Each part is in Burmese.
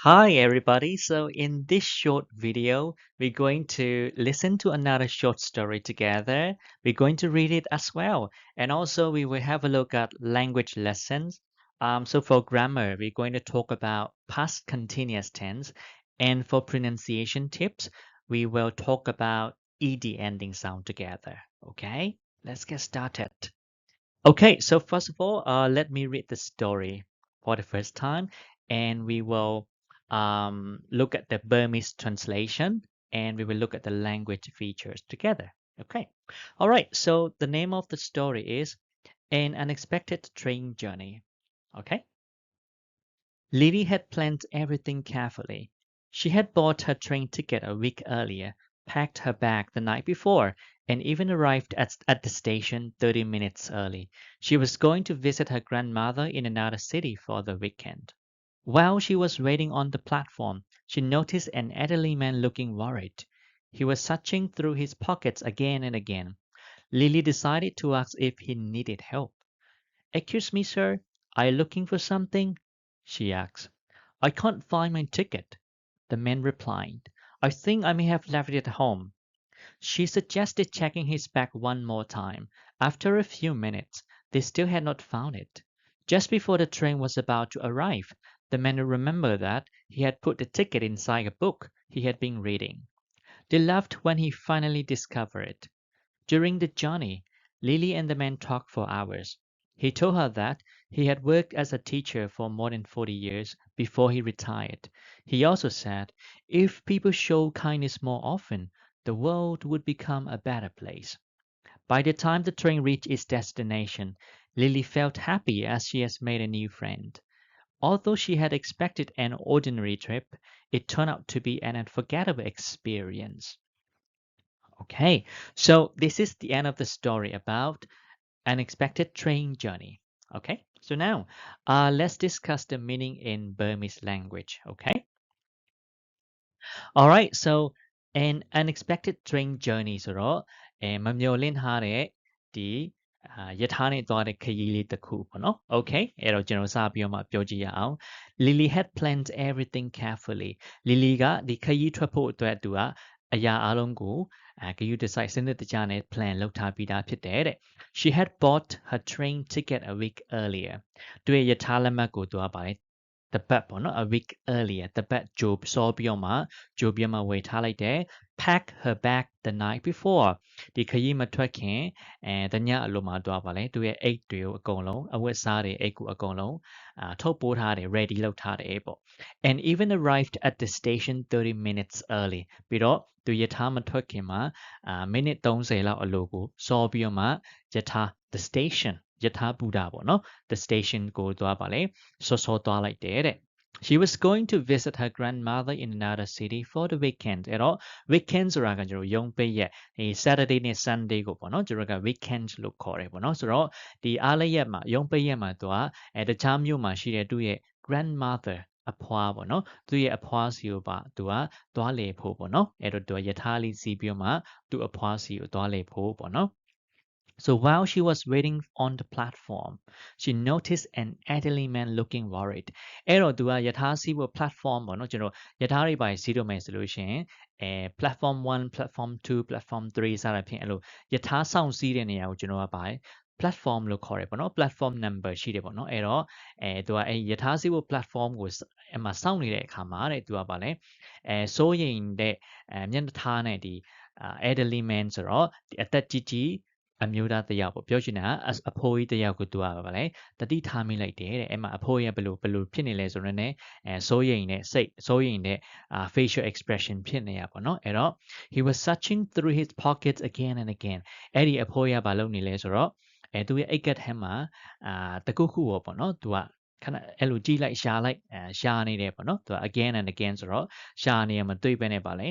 Hi everybody. So in this short video, we're going to listen to another short story together. We're going to read it as well. And also we will have a look at language lessons. So for grammar, we're going to talk about past continuous tense. And for pronunciation tips, we will talk about ed ending sound together. Okay, let's get started. Okay, so first of all, let me read the story for the first time, and we will look at the Burmese translation, and we will look at the language features together. Okay, all right. So the name of the story is An Unexpected Train Journey. Okay, Lily had planned everything carefully. She had bought her train ticket a week earlier, packed her bag the night before, and even arrived at the station 30 minutes early. She was going to visit her grandmother in another city for the weekend. While she was waiting on the platform, she noticed an elderly man looking worried. He was searching through his pockets again and again. Lily decided to ask if he needed help. "Excuse me, sir, are you looking for something?" she asked. "I can't find my ticket," the man replied. "I think I may have left it at home." She suggested checking his bag one more time. After a few minutes, they still had not found it. Just before the train was about to arrive, the man remembered that he had put the ticket inside a book he had been reading. They laughed when he finally discovered it. During the journey, Lily and the man talked for hours. He told her that he had worked as a teacher for more than 40 years before he retired. He also said, if people show kindness more often, the world would become a better place. By the time the train reached its destination, Lily felt happy as she has made a new friend. Although she had expected an ordinary trip, it turned out to be an unforgettable experience. Okay, so this is the end of the story about unexpected train journey. Okay, so now let's discuss the meaning in Burmese language. Okay, all right, so an unexpected train journey ဆိုတော့မမျှော်လင့်ထားတဲ့ဒီရထားနဲ့သွားတဲ့ခရီးလေးတစ်ခုပေါ့နော် Okay အဲ့တော့ကျွန်တော်စပြီးတော့မှပြောကြည့်ရအောင် Lily had planned everything carefully Lily ကဒီခရီးထွက်ဖို့အတွက်သူကအရာအလုံးကိုဂရုတစိုက်စနစ်တကျနဲ့ plan လုပ်ထားပြီးသားဖြစ်တယ်တဲ့ She had bought her train ticket a week earlier သူရဲ့ရထားလက်မှတ်ကိုသူကပါတယ်တပတ်ပေါ့နော် a week earlier တပတ်ကြိုစောပြီးတော့မှဝယ်ထားလိုက်တယ် pack her bag the night before ဒီခရီးမထွက်ခင်တညအလိုမှာသွားပါလေသူရဲ့အိတ်တွေကိုအကုန်လုံးအဝတ်စားတွေအိတ်ကိုအကုန်လုံးထုတ်ပိုးထားတယ် ready လုပ်ထားတယ်ပေါ့ and even arrived at the station 30 minutes early ပြီးတော့သူရထားမထွက်ခင်မှာမိနစ်30လောက်အလိုကိုစောပြီးတော့မှရထား the station ရထားဘူတာပေါ့နော် the station ကိုသွားပါလေစောသွားလိုက်တယ်တဲ့ She was going to visit her grandmother in another city for the weekend အဲ့တော့ weekend ဆိုတာကကျွန်တော်ရုံးပိတ်ရက်ဒီ Saturday နဲ့ Sunday ကိုပေါ့နော်ကျွန်တော်က weekend လို့ခေါ်တယ်ပေါ့နော်ဆိုတော့ဒီအားလရက်မှာရုံးပိတ်ရက်မှာသူကတခြားမြို့မှာရှိတဲ့သူ့ရဲ့ grandmother အဖွားပေါ့နော်သူ့ရဲ့အဖွားစီကိုပါသူကသွားလေဖို့ပေါ့နော်အဲ့တော့သူကယထာလေးစီးပြီးမှသူ့အဖွားစီကိုသွားလေဖို့ပေါ့နော် So while she was waiting on the platform, she noticed an elderly man looking worried. အဲ့တော့သူကယထာစီးဖို့ platform ပေါ့နော်ကျွန်တော်ယထာတွေပါစီးတော့မယ်ဆိုလို့ရှိရင်platform 1 platform 2 platform 3စသဖြင့်အဲ့လိုယထာဆောင်စီးတဲ့နေရာကိုကျွန်တော်ကပါတယ် platform လို့ခေါ်တယ်ပေါ့နော် platform number ရှိတယ်ပေါ့နော်အဲ့တော့သူကယထာစီးဖို့ platform ကိုအမှစောင့်နေတဲ့အခါမှာတဲ့သူကပါလဲစိုးရိမ်တဲ့မျက်နှာထားနဲ့ဒီelderly man ဆိုတော့ဒီအသက်ကြီးအမျိုးသားတစ်ယောက်ပေါ့ပြောချင်တာအဖိုးကြီးတစ်ယောက်ကိုသူကပါလေတတိထားမိလိုက်တယ်တဲ့အဲ့မှာအဖိုးကြီးကဘယ်လိုဖြစ်နေလဲဆိုတော့ねစိုးရိမ်တဲ့စိတ်စိုးရိမ်တဲ့facial expression ဖြစ်နေရပါတော့အဲ့တော့ he was searching through his pockets again and again အဲ့ဒီအဖိုးကြီးကဘာလုပ်နေလဲဆိုတော့သူရဲ့အိတ်ကတ်ထဲမှာတခုခုပေါ့နော်သူကခဏအဲ့လိုကြည့်လိုက်ရှာနေတယ်ပေါ့နော်သူက again and again ဆိုတော့ရှာနေရမတွေ့ပဲနဲ့ပါလေ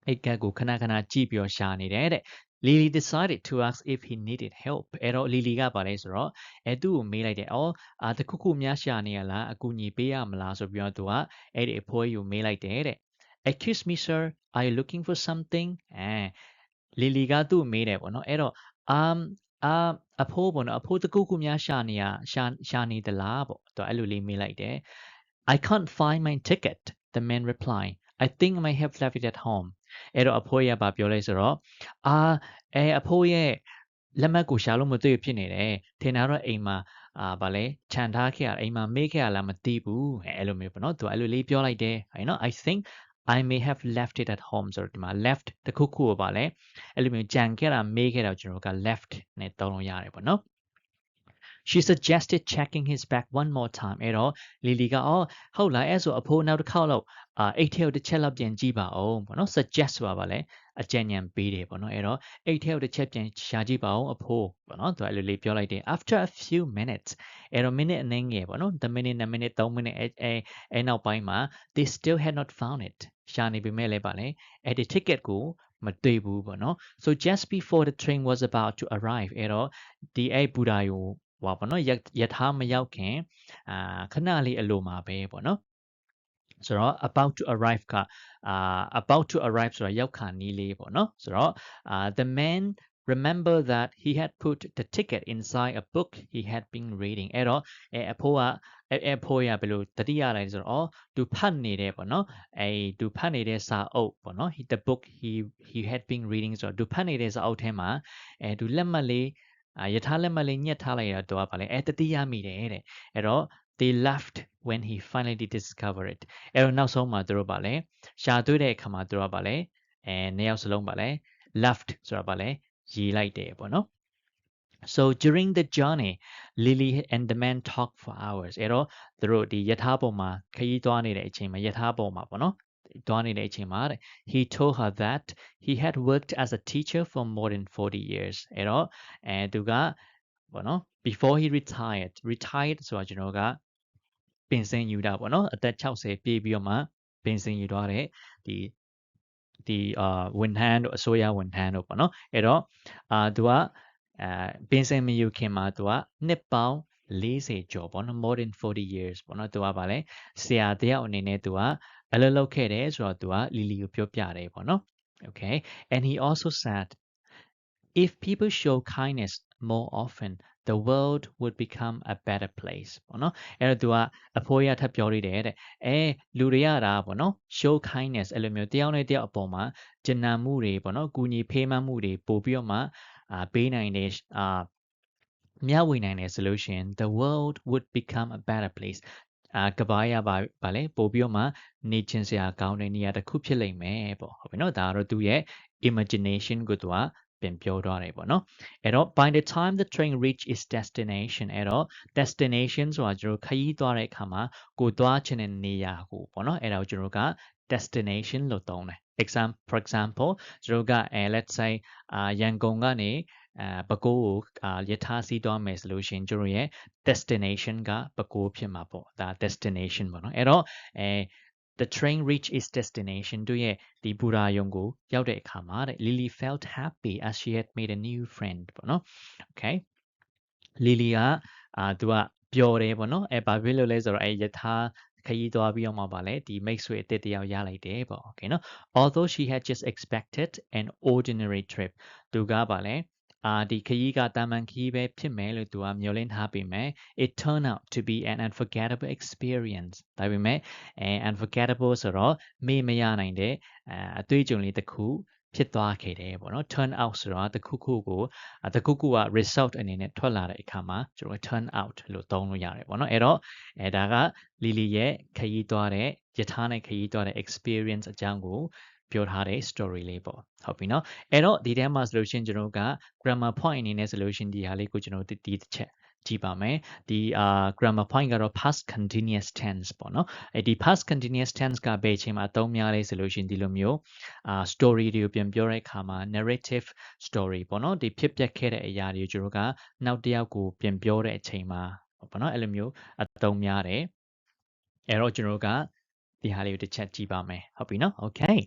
အိတ်ကတ်ကိုခဏကြည့်ပြီးတော့ရှာနေတယ်တဲ့ Lily decided to ask if he needed help အဲ့တော့ Lily ကပါလဲဆိုတော့သူ့ကိုမေးလိုက်တယ်တခုခုများရှာနေရလားအကူအညီပေးရမလားဆိုပြီးတော့သူကအဲ့ဒီအဖိုးကြီးကိုမေးလိုက်တယ်တဲ့ Excuse me sir are you looking for something Lily ကသူ့ကိုမေးတယ်ပေါ့နော်အဲ့တော့အဖိုးပေါ့နော်အဖိုးတခုခုများရှာနေသလားပေါ့သူအဲ့လိုလေးမေးလိုက်တယ် I can't find my ticket, the man replied. I think I might have left it at home. အဲ့တော့အဖိုးရပါပြောလိုက်ဆိုတော့အဖိုးရဲ့လက်မှတ်ကိုရှာလို့မတွေ့ဖြစ်နေတယ်ထင်တာတော့အိမ်မှာဗာလဲခြံထားခဲ့ရအိမ်မှာမေ့ခဲ့ရလားမသိဘူးအဲ့လိုမျိုးပေါ့နော်သူအဲ့လိုလေးပြောလိုက်တယ်အဲ့နော် I think I may have left it at home ဆိုတော့ဒီမှာ left တခုခုကိုဗာလဲအဲ့လိုမျိုးကြံခဲ့တာမေ့ခဲ့တာကျွန်တော်တို့က left နဲ့သုံးလို့ရတယ်ပေါ့နော်She suggested checking his bag one more time အဲ့တော့ Lily ကဟုတ်လားအဲ့ဆိုအဖိုးနောက်တစ်ခေါက်လောက်အိတ်ထဲကိုတစ်ချက်လောက်ပြန်ကြည့်ပါအောင်ပေါ့နော် suggest ဆိုတာပါလေအကြံဉာဏ်ပေးတယ်ပေါ့နော်အဲ့တော့အိတ်ထဲကိုတစ်ချက်ပြန်ရှာကြည့်ပါအောင်အဖိုးပေါ့နော်သူအဲ့လိုလေးပြောလိုက်တယ် after a few minutes အဲ့တော့ minute အနည်းငယ်ပေါ့နော်1 minute 2 minute 3 minute အဲ့နောက်ပိုင်းမှာ they still had not found it ရှာနေပေမဲ့လည်းပါလေအဲ့ဒီ ticket ကိုမတွေ့ဘူးပေါ့နော် so just before the train was about to arrive အဲ့တော့ဒီအဲ့ဘူဒါယိုဟောပေါ့နော်ယထာမရောက်ခင်ခဏလေးအလိုမှာပဲပေါ့နော်ဆိုတော့ about to arrive ကabout to arrive ဆိုတာရောက်ခါနီးလေးပေါ့နော်ဆိုတော့the man remember that he had put the ticket inside a book he had been reading အဲ့တော့အဖိုးရဘယ်လိုတတိယလိုက်ဆိုတော့သူဖတ်နေတယ်ပေါ့နော်သူဖတ်နေတဲ့စာအုပ်ပေါ့နော် the book he had been reading ဆိုတော့သူဖတ်နေတဲ့စာအုပ်ထဲမှာသူလက်မှတ်လေးယထာလက်မှတ်လေးညှက်ထားလိုက်ရတော့ဗာလဲတတိယမိတယ်တဲ့အဲ့တော့ they laughed when he finally discovered it အဲ့တော့နောက်ဆုံးမှာသူတို့ဗာလဲရှာတွေ့တဲ့အခါမှာသူတို့ဗာလဲနှစ်ယောက်စလုံးဗာလဲ laughed ဆိုတာဗာလဲရေးလိုက်တယ်ပေါ့နော် So during the journey Lily and the man talked for hours အဲ့တော့သူတို့ဒီယထာပေါ်မှာခရီးသွားနေတဲ့အချိန်မှာယထာပေါ်မှာပေါ့နော်သွားနေတဲ့အချိန်မှာတဲ့ he told her that he had worked as a teacher for more than 40 years အဲ့တော့သူကပေါ့နော် before he retired ဆိုတာကျွန်တော်ကပင်စင်ယူတာပေါ့နော်အသက်60ပြည့်ပြီးတော့မှပင်စင်ယူသွားတဲ့ဒီဝန်ထမ်းတို့အစိုးရဝန်ထမ်းတို့ပေါ့နော်အဲ့တော့သူကပင်စင်မယူခင်မှာသူကနှစ်ပေါင်း40ကျော်ပေါ့နော် more than 40 years ပေါ့နော်သူကဗာလဲဆရာတယောက်အနေနဲ့သူကအလုပ်လုပ်ခဲ့တယ်ဆိုတော့သူကလီလီကိုပြောပြတယ်ပေါ့နော် okay and he also said if people show kindness more often the world would become a better place ပေါ့နော်အဲ့တော့သူကအဖိုးရထပ်ပြောလိုက်တယ်တဲ့လူတွေရတာပေါ့နော် show kindness အဲ့လိုမျိုးတယောက်နဲ့တယောက်အပေါ်မှာကျဉ်းမှုတွေပေါ့နော်ကူညီဖေးမမှုတွေပို့ပြီးတော့မှပေးနိုင်တယ်မျှဝေနိုင်တယ်ဆိုလို့ရှိရင် the world would become a better place ကဘာရပါလဲပို့ပြီးတော့မှနေချင်စရာကောင်းတဲ့နေရာတစ်ခုဖြစ်လိမ့်မယ်ပေါ့ဟုတ်ပြီနော်ဒါကတော့သူရဲ့ imagination ကိုသူကပြန်ပြောထားတယ်ပေါ့နော်အဲ့တော့ by the time the train reached its destination အဲ့တော့ destination ဆိုတာကျွန်တော်ခရီးသွားတဲ့အခါမှာကိုသွားချင်တဲ့နေရာကိုပေါ့နော်အဲ့ဒါကိုကျွန်တော်က destination လို့သုံးတယ်for example ကျွန်တော်ကlet's say ရန်ကုန်ကနေပဲခူးကိုယထာစီးသွားမယ်ဆိုလို့ရှိရင်ကျွန်တော်ရဲ့ destination ကပဲခူးဖြစ်မှာပေါ့ဒါ destination ပေါ့နော်အဲ့တော့the train reached its destination တို့ရဲ့ဒီဘူရာယုံကိုရောက်တဲ့အခါမှာတဲ့ Lily felt happy as she had made a new friend ပေါ့နော် okay Lily ကသူကပျော်တယ်ပေါ့နော်ဘာဖြစ်လို့လဲဆိုတော့ယထာခရီးသွားပြီးတော့မှပါလေဒီမိတ်ဆွေအစ်တယောက်ရလိုက်တယ်ပေါ့ okay နော် although she had just expected an ordinary trip သူကပါလေဒီခရီးကတာမန်ခရီးပဲဖြစ်မယ်လို့သူကမျှော်လင့်ထားပေမဲ့ it turned out to be an unforgettable experience ဒါပေမဲ့unforgettable ဆိုတော့မေ့မရနိုင်တဲ့အတွေ့အကြုံလေးတစ်ခုဖြစ်သွားခဲ့တယ်ပေါ့နော် turn out ဆိုတော့တစ်ခုခုက result အနေနဲ့ထွက်လာတဲ့အခါမှာကျွန်တော် turn out လို့သုံးလို့ရတယ်ပေါ့နော်အဲ့တော့ဒါက Lily ရဲ့ခရီးသွားတဲ့ယထာနဲ့ခရီးသွားတဲ့ experience အကြောင်းကိုပြောထားတဲ့ story လေးပေါ့ဟုတ်ပြီနော်အဲ့တော့ဒီထဲမှာဆိုလို့ရှိရင်ကျွန်တော်က grammar point အနေနဲ့ဆိုလို့ရှိရင်ဒီဟာလေးကိုကျွန်တော်ဒီတစ်ချက်ကြည့်ပါမယ်ဒီ grammar point ကတော့ past continuous tense ပေါ့နော်ဒီ past continuous tense ကဘယ်အချိန်မှာအသုံးများလဲဆိုလို့ရှိရင်ဒီလိုမျိုးstory တွေကိုပြန်ပြောတဲ့အခါမှာ narrative story ပေါ့နော်ဒီဖြစ်ပျက်ခဲ့တဲ့အရာတွေကိုကျွန်တော်ကနောက်တစ်ယောက်ကိုပြန်ပြောတဲ့အချိန်မှာပေါ့နော်အဲ့လိုမျိုးအသုံးများတယ်အဲ့တော့ကျွန်တော်ကဒီဟာလေးကိုတစ်ချက်ကြည့်ပါမယ်ဟုတ်ပြီနော် okay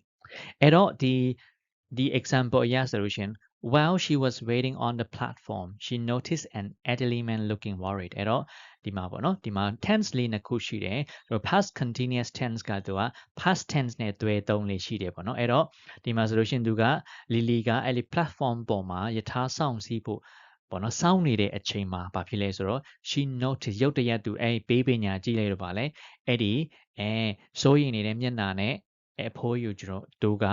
အဲ့တော့ဒီ example အရဆိုလို့ရှိရင်while she was waiting on the platform she noticed an elderly man looking worried အဲ့တော့ဒီမှာပေါ့နော်ဒီမှာ tense လေးနှစ်ခုရှိတယ် past continuous tense ကသူက past tense နဲ့တွဲသုံးလေးရှိတယ်ပေါ့နော်အဲ့တော့ဒီမှာဆိုလို့ရှိရင်သူက Lily ကအဲ့ဒီ platform ပေါ်မှာယထာဆောင်စီးဖို့ ပေါ့နော်စောင်းနေတဲ့အချိန်မှာဘာဖြစ်လဲဆိုတော့ she noticed ရုတ်တရက်သူပေးပညာကြည့်လိုက်တော့ပါလေအဲ့ဒီစိုးရိမ်နေတဲ့မျက်နှာနဲ့အဖိုးယူကျွန်တော်တို့က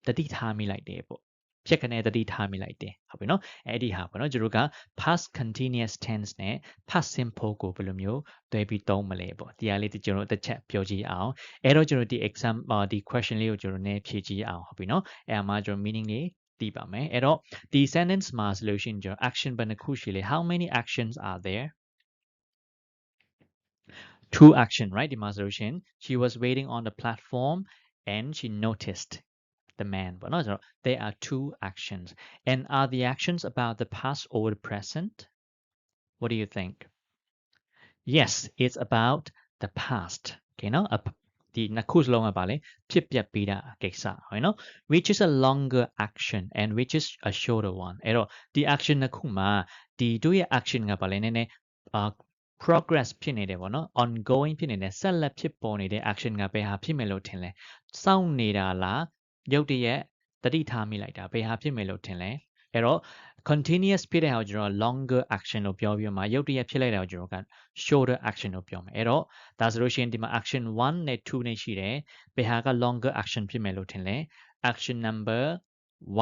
တတိထားမိလိုက်တယ်ပေါ့ဖြစ်ကနေတတိထားမိလိုက်တယ်ဟုတ်ပြီနော်အဲ့ဒီဟာပေါ့နော်ကျွန်တော်တို့က past continuous tense နဲ့ past simple ကိုဘယ်လိုမျိုးတွဲပြီးသုံးမလဲပေါ့ဒီဟာလေးကျွန်တော်တစ်ချက်ပြောကြည့်အောင်အဲ့တော့ကျွန်တော်ဒီ exam ဒီ question လေးကိုကျွန်တော်နည်းဖြည့်ကြည့်အောင်ဟုတ်ပြီနော်အဲ့မှာကျွန်တော် meaning လေးသိပါမယ်အဲ့တော့ဒီ sentence မှာဆိုလို့ရှိရင်ကျွန်တော် action ဘယ်နှခုရှိလဲ how many actions are there two action right ဒီမှာဆိုလို့ရှိရင် she was waiting on the platform and she noticed the man but no there are two actions and are the actions about the past or the present what do you think yes it's about the past okay no ဒီနှစ်ခုစလုံးကပါလေဖြစ်ပျက်ပြီးတာကိစ္စဟုတ်နော် which is a longer action and which is a shorter one အဲ့တော့ဒီ action နှစ်ခုမှာဒီတို့ရဲ့ action ကပါလေနည်းနည်း progress ဖြစ်နေတယ်ပေါ့နော် ongoing ဖြစ်နေတယ်ဆက်လက်ဖြစ်ပေါ်နေတဲ့ action ကဘယ်ဟာဖြစ်မယ်လို့ထင်လဲစောင့်နေတာလားရုတ်တရက်တတိထားမိလိုက်တာဘယ်ဟာဖြစ်မယ်လို့ထင်လဲအဲ့တော့ continuous ဖြစ်တဲ့ဟာကိုကျွန်တော် longer action လို့ပြောပြီးမှရုတ်တရက်ဖြစ်လိုက်တာကိုကျွန်တော်က shorter action လို့ပြောမယ်အဲ့တော့ဒါဆိုလို့ရှိရင်ဒီမှာ action 1နဲ့2နဲ့ရှိတယ်ဘယ်ဟာက longer action ဖြစ်မယ်လို့ထင်လဲ action number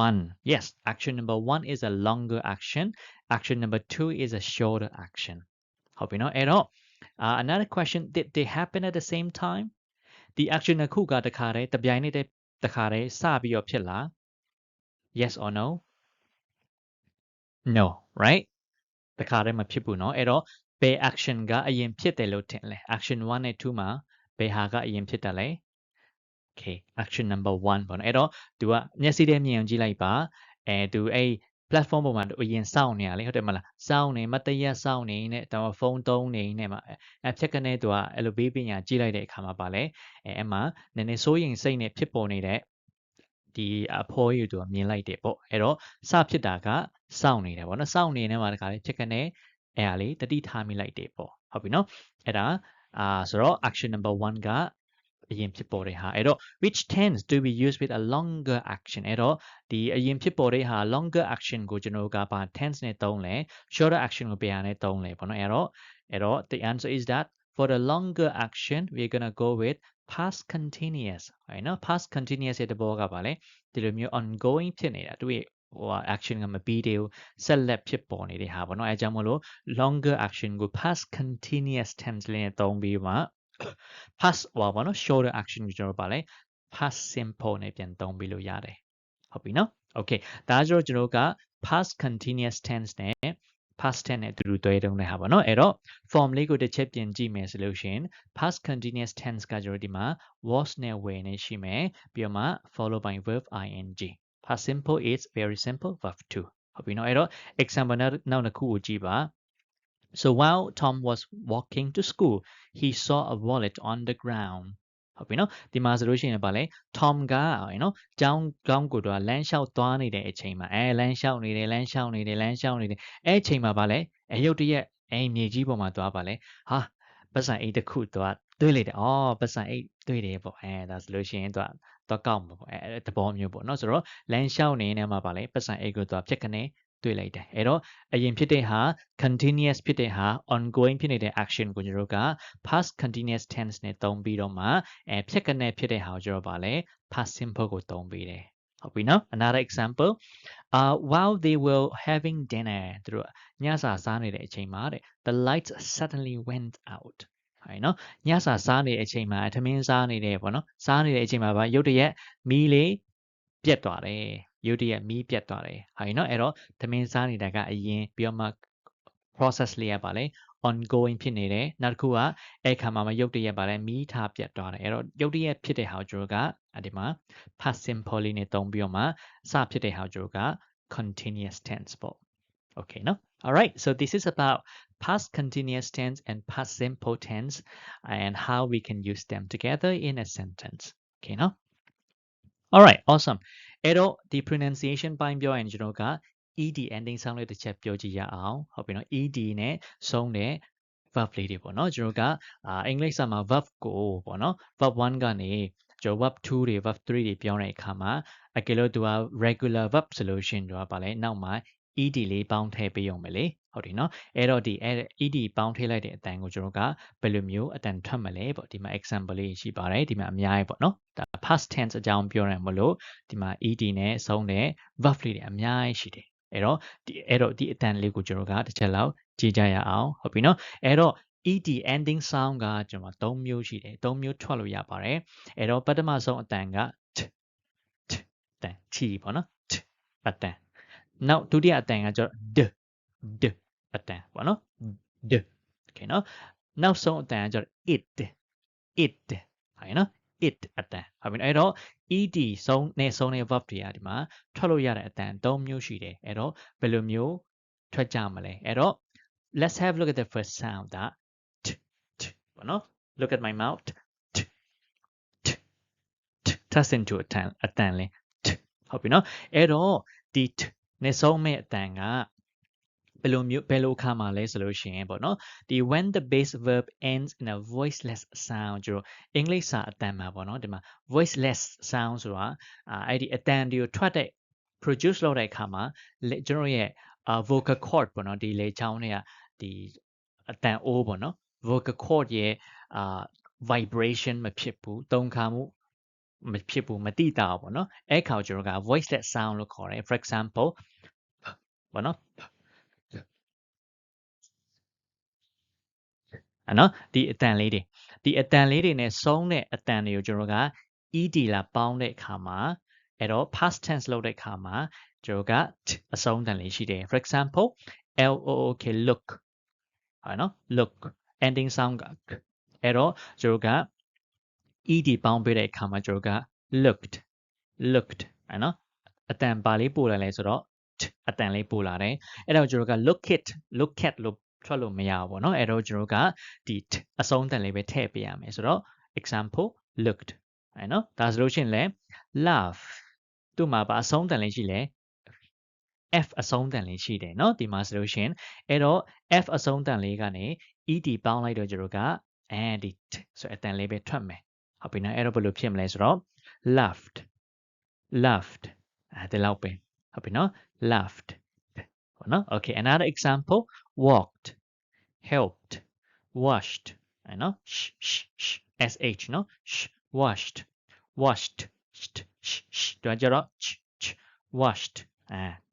1 yes action number 1 is a longer action action number 2 is a shorter action hope you knowအဲ့တော့another question did they happen at the same time ဒီ action နှစ်ခုကတခါတည်းတပြိုင်နက်တည်းတခါတည်းစပြီးတော့ဖြစ်လား yes or no no right တခါတည်းမဖြစ်ဘူးเนาะအဲ့တော့ဘယ် action ကအရင်ဖြစ်တယ်လို့ထင်လဲ action 1နဲ့2မှာဘယ်ဟာကအရင်ဖြစ်တယ်လဲ okay action number 1ပေါ့နော်အဲ့တော့ तू ကမျက်စိထဲမြင်အောင်ကြည့်လိုက်ပါतू အဲ့ platform ပေါ်မှာအရင်စောင့်နေရလေဟုတ်တယ်မလားစောင့်နေမတရက်စောင့်နေနဲ့တော့ဖုန်းသုံးနေနဲ့မှာဖြတ်ကနေ तू ကအဲ့လိုပေးပညာကြည့်လိုက်တဲ့အခါမှာပါလေအဲ့မှာနည်းနည်းစိုးရင်စိတ်နဲ့ဖြစ်ပေါ်နေတဲ့ဒီအဖိုးယူ तू ကမြင်လိုက်တယ်ပေါ့အဲ့တော့စဖြစ်တာကစောင့်နေတယ်ပေါ့နော်စောင့်နေနေမှာတခါလေဖြစ်ကနေအဲ့ဟာလေးတတိထားမိလိုက်တယ်ပေါ့ဟုတ်ပြီနော်အဲ့ဒါဆိုတော့ action number 1ကအရင်ဖြစ်ပေါ်တဲ့ဟာအဲ့တော့ which tends to be used with a longer action အဲ့တော့ဒီအရင်ဖြစ်ပေါ်တဲ့ဟာ longer action ကိုကျွန်တော်ကပါ tense နဲ့သုံးလဲ shorter action ကိုပြန်နဲ့သုံးလဲပေါ့နော်အဲ့တော့ the answer is that for the longer action we're going to go with past continuous ဟုတ်နော် past continuous ရဲ့တဘောကပါလေဒီလိုမျိုး ongoing ဖြစ်နေတာသူရဲ့action ကမပြီးသေးဘူးဆက်လက်ဖြစ်ပေါ်နေတဲ့ဟာပေါ့နော်အဲကြောင့်မလို့ longer action ကို past continuous tense လေးနဲ့သုံးပြီးမှpast ပေါ့နော် shorter action ကိုကျွန်တော်ပါလဲ past simple နဲ့ပြန်သုံးပြီးလို့ရတယ်ဟုတ်ပြီနော် okay ဒါဆိုကျွန်တော်က past continuous tense နဲ့ past tense နဲ့အတူတူတွဲတုံးတဲ့ဟာပေါ့နော်အဲ့တော့ form လေးကိုတစ်ချက်ပြင်ကြည့်မယ်ဆိုလို့ရှိရင် past continuous tense ကကျွန်တော်ဒီမှာ was နဲ့ were နဲ့ရှိမယ်ပြီးတော့မှ followed by verb ing past simple is very simple verb 2ဟုတ်ပြီနော်အဲ့တော့ example နောက်တစ်ခုကိုကြည့်ပါSo while Tom was walking to school, he saw a wallet on the ground. ဟုတ်ပြီနော်ဒီမှာဆိုလို့ရှိရင်ပါလေ Tom ကနော်ကျောင်းကောင်းကိုတော့လမ်းလျှောက်သွားနေတဲ့အချိန်မှာလမ်းလျှောက်နေတယ်အဲ့အချိန်မှာပါလေရုတ်တရက်မြေကြီးပေါ်မှာသွားပါလေဟာပတ်စံအိတ်တစ်ခုသွားတွေးလိုက်တယ်ပတ်စံအိတ်တွေးတယ်ပေါ့ဒါဆိုလို့ရှိရင်တော့ကောက်မှာပေါ့တဘောမျိုးပေါ့နော်ဆိုတော့လမ်းလျှောက်နေနေမှာပါလေပတ်စံအိတ်ကိုသွားဖြစ်ကနေတွေ့လိုက်တယ်အဲ့တော့အရင်ဖြစ်တဲ့ဟာ continuous ဖြစ်တဲ့ဟာ ongoing ဖြစ်နေတဲ့ action ကိုကျွန်တော်တို့က past continuous tense နဲ့သုံးပြီးတော့မှဖြစ်ကနေဖြစ်တဲ့ဟာကိုကျွန်တော်ပါလဲ past simple ကိုသုံးပြီးတယ်ဟုတ်ပြီနော် another example while they were having dinner သူတို့ညစာစားနေတဲ့အချိန်မှာတဲ့ the lights suddenly went out ဟုတ်နော်ညစာစားနေတဲ့အချိန်မှာထမင်းစားနေတယ်ပေါ့နော်စားနေတဲ့အချိန်မှာရုတ်တရက်မီးလေးပြတ်သွားတယ်ရုတ်တရက်မီးပြတ်သွားတယ်ဟုတ်နော်အဲ့တော့သမင်းစားနေတာကအရင်ပြီးတော့မှ process လေးရပါလေ ongoing ဖြစ်နေတယ်နောက်တစ်ခုကအဲ့ခါမှာရုတ်တရက်ပါလေမီးထားပြတ်သွားတယ်အဲ့တော့ရုတ်တရက်ဖြစ်တဲ့ဟာကိုကျွန်တော်ကဒီမှာ past simple လေးနဲ့သုံးပြီးတော့မှစဖြစ်တဲ့ဟာကိုကျွန်တော်က continuous tense ပေါ့ okay no all right so this is about past continuous tense and past simple tense and how we can use them together in a sentence okay no all right awesome အဲ့တော့ဒီ pronunciation ပိုင်းပြောရင်ကျွန်တော်က ed ending sound လေးတစ်ချက်ပြောကြည့်ရအောင်ဟုတ်ပြီနော် ed နဲ့ဆုံးတဲ့ verb လေးတွေပေါ့နော်ကျွန်တော်ကအင်္ဂလိပ်စာမှာ verb ကိုပေါ့နော် verb 1ကနေကျွန်တော် verb 2တွေ verb 3တွေပြောတဲ့အခါမှာအကယ်လို့သူက regular verb ဆိုလို့ရှိရင်တော့ဗာလဲနောက်မှာ ed လေးပေါင်းထည့်ပေးရုံပဲလေဟုတ်တယ်နော်အဲ့တော့ဒီ ed ပေါင်းထည့်လိုက်တဲ့အတန်ကိုကျွန်တော်ကဘယ်လိုမျိုးအတန်ထွက်မလဲပေါ့ဒီမှာ example လေးရှိပါတယ်ဒီမှာအများကြီးပေါ့နော်ဒါ past tense အကြောင်းပြောရမလို့ဒီမှာ ed နဲ့ဆုံးတဲ့ verb လေးတွေအများကြီးရှိတယ်အဲ့တော့ဒီအတန်လေးကိုကျွန်တော်ကတစ်ချက်လောက်ကြည့်ကြရအောင်ဟုတ်ပြီနော်အဲ့တော့ ed ending sound ကကျွန်တော်3မျိုးရှိတယ်3မျိုးထွက်လို့ရပါတယ်အဲ့တော့ပထမဆုံးအတန်က t အတန် t ပေါ့နော် t အတန်နောက်ဒုတိယအတန်ကကျတော့ d အတန်ပေါ့နော် d okay နော်နောက်ဆုံးအတန်ကကျတော့ it ဟုတ်နော် it အတန်ဟုတ်ပြီအဲ့တော့ ed ဆုံးတဲ့ verb တွေကဒီမှာထွက်လို့ရတဲ့အတန်3မျိုးရှိတယ်အဲ့တော့ဘယ်လိုမျိုးထွက်ကြမလဲအဲ့တော့ let's have a look at the first sound that t ပေါ့နော် look at my mouth t turns into a tang လေးဟုတ်ပြီနော်အဲ့တော့ဒီ နဲ့ဆုံးမဲ့အတန်ကဘယ်လိုအခါမှာလဲဆိုလို့ရှိရင်ပေါ့နော်ဒီ when the base verb ends in a voiceless sound ကျွန်တော်အင်္ဂလိပ်စာအတန်မှာပေါ့နော်ဒီမှာ voiceless sound ဆိုတာအဲ့ဒီအတန်တွေကိုထွက်တဲ့ produce လုပ်တဲ့အခါမှာကျွန်တော်ရဲ့ vocal cord ပေါ့နော်ဒီလေချောင်းတွေကဒီအတန်အိုးပေါ့နော် vocal cord ရဲ့vibration မဖြစ်ဘူးတုန်ခါမှုမဖြစ်ဘူးမတိတာပေါ့နော်အဲ့ခါကျွန်တော်က voiceless sound လို့ခေါ်တယ် for example ပေါ့နော်နော်ဒီအတန်လေးတွေနဲ့ဆုံးတဲ့အတန်တွေကိုကျွန်တော်က ed လာပေါင်းတဲ့အခါမှာအဲ့တော့ past tense လုပ်တဲ့အခါမှာကျွန်တော်ကအဆုံးတန်လေးရှိတယ် for example look look ဟုတ်နော် look ending sound ကအဲ့တော့ကျွန်တော်က ed ပေါင်းပေးတဲ့အခါမှာကျွန်တော်က looked ဟုတ်နော်အတန်ပါလေးပို့လာလဲဆိုတော့အတန်လေးပို့လာတယ်အဲ့တော့ကျွန်တော်က look at လို့ထွက်လို့မရဘူးပေါ့နော်အဲ့တော့ကျွန်တော်ကဒီအဆုံးတန်လေးပဲထည့်ပေးရမယ်ဆိုတော့ example looked ဟုတ်နော်ဒါဆိုလို့ရှိရင်လဲ laugh သူ့မှာပါအဆုံးတန်လေးရှိလဲ f အဆုံးတန်လေးရှိတယ်เนาะဒီမှာဆိုလို့ရှိရင်အဲ့တော့ f အဆုံးတန်လေးကနေ ed ပေါင်းလိုက်တော့ကျွန်တော်ကဒီဆိုအတန်လေးပဲထွက်မယ်ဟုတ်ပြီနော်အဲ့တော့ဘယ်လိုဖြစ်မလဲဆိုတော့ laughed ဒီလောက်ပဲဟုတ်ပြီနော် laughed ဟုတ်နော် okay another example walked helped washed နော် sh နော် washed တော့ကြတော့ washed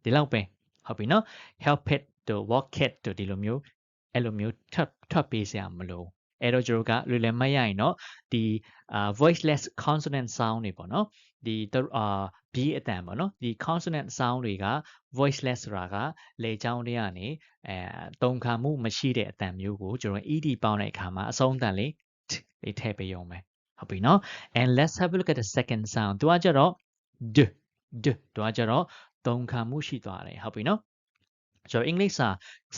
ဒီလောက်ပဲဟုတ်ပြီနော် help it to walk it တို့ဒီလိုမျိုးအဲ့လိုမျိုးထွက်ပေးစရာမလိုအဲ့တော့ကျွန်တော်ကလွယ်လွယ်မှတ်ရရင်တော့ဒီvoiceless consonant sound တွေပေါ့နော်ဒီ b အတန်ပေါ့နော်ဒီ consonant sound တွေက voiceless ဆိုတာကလေချောင်းတွေကနေတုံခါမှုမရှိတဲ့အတန်မျိုးကိုကျွန်တော် ed ပေါင်းတဲ့အခါမှာအဆုံးတန်လေးထည့်ပေးရုံပဲဟုတ်ပြီနော် and let's have a look at the second sound သူကကြတော့ d သူကကြတော့တုံခါမှုရှိသွားတယ်ဟုတ်ပြီနော်ကျွန်တော်အင်္ဂလိပ်စာ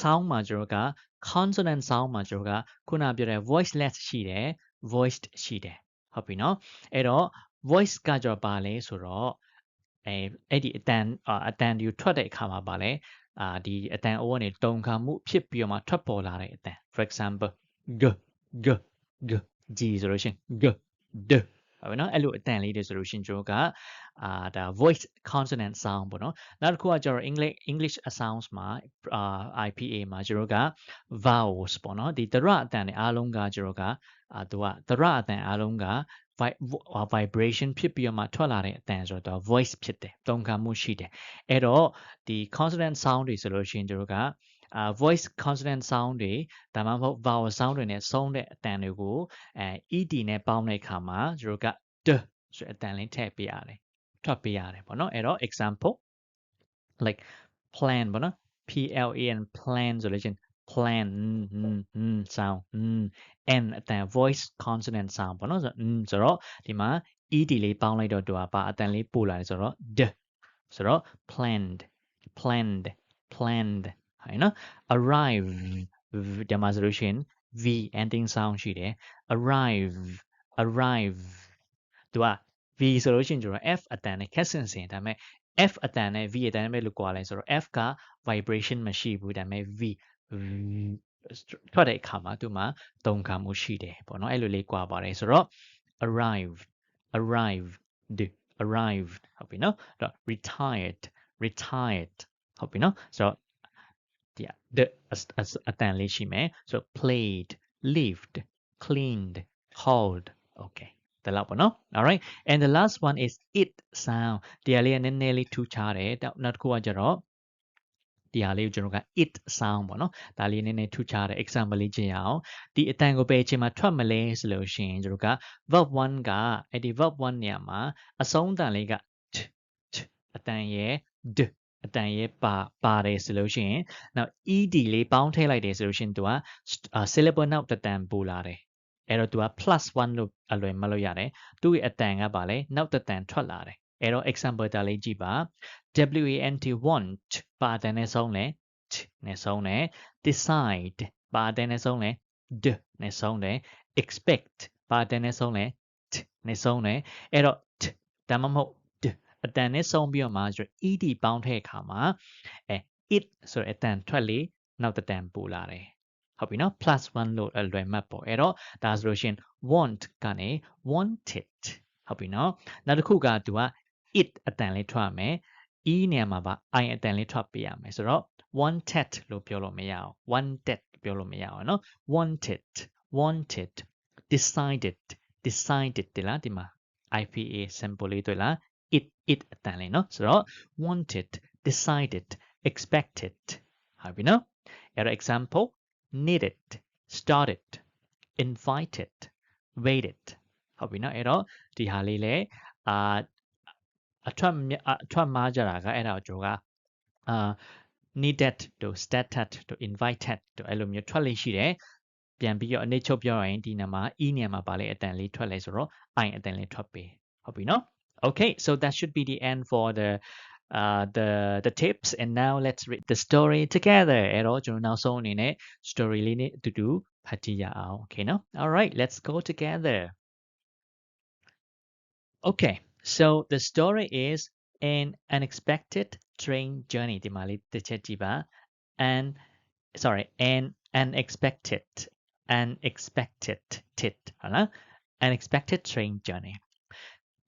sound မှာကျွန်တော်က consonant sound မှာကျွန်တော်ကခုနပြောတဲ့ voiceless ရှိတယ် voiced ရှိတယ်ဟုတ်ပြီနော်အဲ့တော့ voice ကကြတော့ပါလဲဆိုတော့အဲ့ဒီအတန်ဒီထွက်တဲ့အခါမှာပါလဲဒီအတန်အိုးကနေတုံခါမှုဖြစ်ပြီးတော့မှထွက်ပေါ်လာတဲ့အတန် for example g ဆိုလို့ရှိရင် d ဟုတ်ပြီနော်အဲ့လိုအတန်လေးတွေဆိုလို့ရှိရင်ကျွန်တော်ကဒါ voice consonant sound ပေါ့နော်နောက်တစ်ခုကကျတော့ English sounds မှာIPA မှာကျွန်တော်က vowels ပေါ့နော်ဒီတရအတန်တွေအားလုံးကကျွန်တော်ကသူကတရအတန်အားလုံးက vibration ဖြစ်ပြီးတော့မှထွက်လာတဲ့အတန်ဆိုတော့ voice ဖြစ်တယ်တုံခါမှုရှိတယ်အဲ့တော့ဒီ consonant sound တွေဆိုလို့ရှိရင်ကျွန်တော်ကvoice consonant sound တွေဒါမှမဟုတ် vowel sound တွေနဲ့ဆုံးတဲ့အတန်တွေကိုed နဲ့ပေါင်းတဲ့အခါမှာကျွန်တော်က d ဆိုတဲ့အတန်လေးထည့်ပေးရတယ်ထွက်ပေးရတယ်ပေါ့နော်အဲ့တော့ example like plan ပေါ့နော် plan plan ဆိုလို့ရှိရင် plan sound n အတန် voice consonant sound ပေါ့နော်ဆိုတော့ဒီမှာ ed လေးပေါင်းလိုက်တော့သူကပါအတန်လေးပို့လာတယ်ဆိုတော့ d ဆိုတော့ planned ဟုတ်နော် arrive ဒီမှာဆိုလို့ရှိရင် v ending sound ရှိတယ် arrive သူက v ဆိုလို့ရှိရင်ကျွန်တော် f အတန်နဲ့ခက်ဆင်ဒါပေမဲ့ f အတန်နဲ့ v အတန်နဲ့ပဲလို့ကွာလဲဆိုတော့ f က vibration မရှိဘူးဒါပေမဲ့ v ထွက်တဲ့အခါမှာသူမှာတုံခါမှုရှိတယ်ပေါ့နော်အဲ့လိုလေးကွာပါတယ်ဆိုတော့ arrived ဟုတ်ပြီနော်အဲ့တော့ retired ဟုတ်ပြီနော်ဆိုတော့ဒီ the အတန်လေးရှိမယ်ဆိုတော့ played lived cleaned hauled okay ဒါလောက်ပေါ့နော် alright and the last one is it sound ဒီဟာလေးကနည်းနည်းလေးထူးခြားတယ်နောက်တစ်ခုကကျတော့ဒီဟာလေးကိုကျွန်တော်က it sound ပေါ့နော်ဒါလေးနည်းနည်းထူးခြားတယ် example လေးကြည့်ရအောင်ဒီအတန်ကိုဘယ်အချိန်မှာထွက်မလဲဆိုလို့ရှိရင်ကျွန်တော်က verb 1ကအဲ့ဒီ verb 1နေရာမှာအဆုံးအတန်လေးက အတန်ရဲ့ d အတန်ရဲ့ပါတယ်ဆိုလို့ရှိရင်နောက် ed လေးပေါင်းထည့်လိုက်တယ်ဆိုလို့ရှိရင်သူက syllable နောက်တစ်တန်ပို့လာတယ်အဲ့တော့သူက +1 လို့အလွယ်မှတ်လို့ရတယ်သူ့ရဲ့အတန်ကပါလဲနောက်တစ်တန်ထွက်လာတယ်အဲ့တော့ example တာလေးကြည့်ပါ want ပါတဲ့နဲ့ဆုံးလဲ t နဲ့ဆုံးတယ် decide ပါတဲ့နဲ့ဆုံးလဲ d နဲ့ဆုံးတယ် expect ပါတဲ့နဲ့ဆုံးလဲ t နဲ့ဆုံးတယ်အဲ့တော့ t ဒါမှမဟုတ် d အတန်နဲ့ဆုံးပြီးတော့မှဆို ed ပေါင်းတဲ့အခါမှာit ဆိုတဲ့အတန်ထွက်လေနောက်တစ်တန်ပို့လာတယ်ဟုတ်ပြီနော် +1 လို့အလွယ်မှတ်ပေါ့အဲ့တော့ဒါဆိုလို့ရှိရင် want ကနေ wanted ဟုတ်ပြီနော်နောက်တစ်ခုကသူက it အတန်လေးထွက်မယ် e နေရာမှာပါ i အတန်လေးထွက်ပေးရမယ်ဆိုတော့ wanted လို့ပြောလို့မရအောင် wanted ပြောလို့မရအောင်နော် wanted decided ဒီလားဒီမှာ ipa symbol လေးတွေ့လား it အတန်လေးနော်ဆိုတော့ wanted decided expected ဟုတ်ပြီနော်အဲ့တော့ example needed started invited waited ဟုတ်ပြီနော်အဲ့တော့ဒီဟာလေးလေအထွက်မှားကြတာကအဲ့ဒါကိုကျွန်တော်ကneeded တို့ started တို့ invited တို့အဲ့လိုမျိုးထွက်လေးရှိတယ်ပြန်ပြီးတော့အနည်းချုပ်ပြောရရင်ဒီနေရာမှာ e နေရာမှာပါလေအတန်လေးထွက်လဲဆိုတော့ i အတန်လေးထွက်ပေးဟုတ်ပြီနော် okay so that should be the end for the tips and now let's read the story together အဲ့တော့ကျွန်တော်နောက်ဆုံးအနေနဲ့ story လေးနဲ့အတူတူဖတ်ကြည့်ရအောင် okay နော် all right let's go together okay so the story is an unexpected train journey ဒီမှာလေးတစ်ချက်ကြည့်ပါ an unexpected unexpected train journey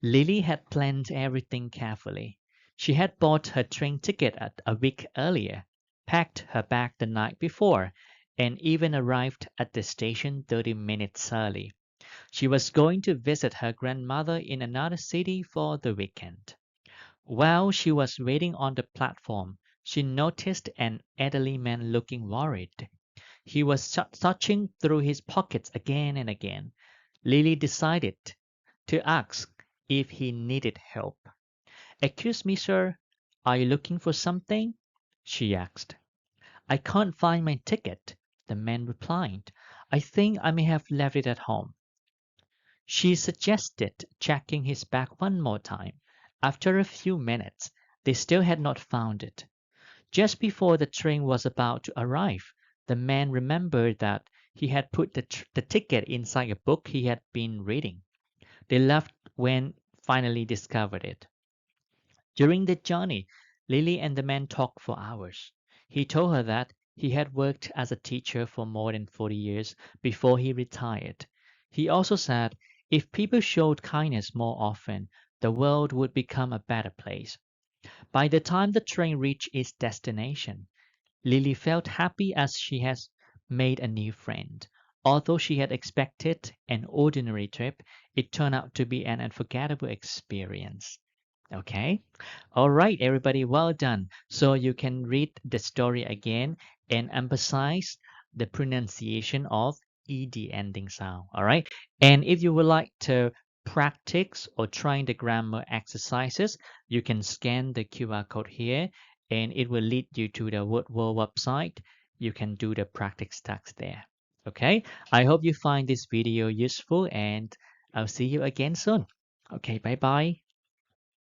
Lily had planned everything carefully. She had bought her train ticket a week earlier, packed her bag the night before, and even arrived at the station 30 minutes early. She was going to visit her grandmother in another city for the weekend. While she was waiting on the platform, she noticed an elderly man looking worried. He was searching through his pockets again and again. Lily decided to ask if he needed help. "Excuse me, sir, are you looking for something?" she asked. "I can't find my ticket," the man replied. "I think I may have left it at home." She suggested checking his bag one more time. After a few minutes, they still had not found it. Just before the train was about to arrive, the man remembered that he had put the ticket inside a book he had been reading. They left when finally discovered it. During the journey, Lily and the man talked for hours. He told her that he had worked as a teacher for more than 40 years before he retired. He also said if people showed kindness more often, the world would become a better place. By the time the train reached its destination, Lily felt happy as she has made a new friend. Although she had expected an ordinary trip, it turned out to be an unforgettable experience. Okay? All right, everybody, well done. So you can read the story again and emphasize the pronunciation of ed ending sound. All right? And if you would like to practice or try the grammar exercises, you can scan the QR code here and it will lead you to the Word World website. You can do the practice text there. Okay, I hope you find this video useful and I'll see you again soon. Okay, bye bye.